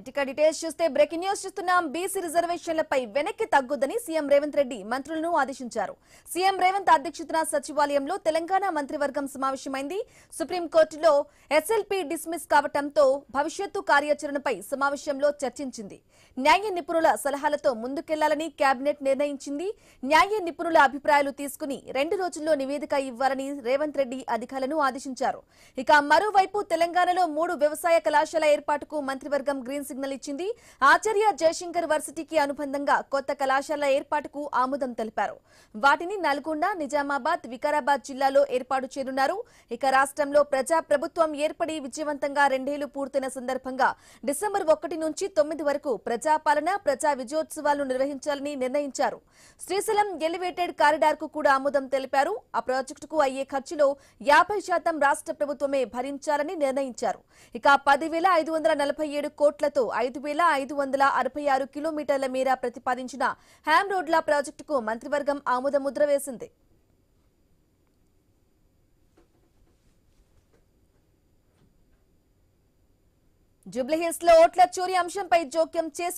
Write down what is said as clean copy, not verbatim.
ఇక డీటెయిల్స్ చూస్తే breaking news చూస్తున్నాం. బీసీ రిజర్వేషన్లపై వెనక్కి తగ్గొద్దని సీఎం రేవంత్ రెడ్డి మంత్రులను ఆదేశించారు. సీఎం రేవంత్ అధ్యక్షతన సచివాలయంలో తెలంగాణ మంత్రివర్గం సమావేశమైంది. సుప్రీంకోర్టులో ఎస్ఎల్పీ డిస్మిస్ కావడంతో భవిష్యత్తు కార్యాచరణపై సమావేశంలో చర్చించింది. న్యాయ నిపుణుల సలహాలతో ముందుకెళ్లాలని కేబినెట్ నిర్ణయించింది. న్యాయ నిపుణుల అభిప్రాయాలు తీసుకుని 2 రోజుల్లో నివేదిక ఇవ్వాలని రేవంత్ రెడ్డి అధికారులను ఆదేశించారు. ఇక మరోవైపు తెలంగాణలో 3 వ్యవసాయ కళాశాల ఏర్పాటుకు మంత్రివర్గం గ్రీన్ సిగ్నల్ ఇచ్చింది. ఆచార్య జయశంకర్ వర్సిటీకి అనుబంధంగా కొత్త కళాశాల ఏర్పాటుకు ఆమోదం తెలిపారు. వాటిని నల్గొండ, నిజామాబాద్, వికారాబాద్ జిల్లాలో ఏర్పాటు చేయనున్నారు. ఇక రాష్ట్రంలో ప్రజా ప్రభుత్వం ఏర్పడి విజయవంతంగా 2 ఏళ్లు పూర్తయిన సందర్భంగా డిసెంబర్ 1 నుంచి 9 వరకు ప్రజాపాలన, ప్రజా విజయోత్సవాలను నిర్వహించాలని నిర్ణయించారు. శ్రీశైలం ఎలివేటెడ్ కారిడార్ కు కూడా ఆమోదం తెలిపారు. ఆ ప్రాజెక్టుకు అయ్యే ఖర్చులో 50% రాష్ట్ర ప్రభుత్వమే భరించాలని నిర్ణయించారు. ఇక 10,547 కోట్లతో 5,566 కిలోమీటర్ల మేర ప్రతిపాదించిన హ్యామ్ రోడ్ల ప్రాజెక్టుకు మంత్రివర్గం ఆమోద ముద్ర వేసింది. జూబ్లీహిల్స్ లో ఓట్ల చోరీ అంశంపై జోక్యం చేసుకు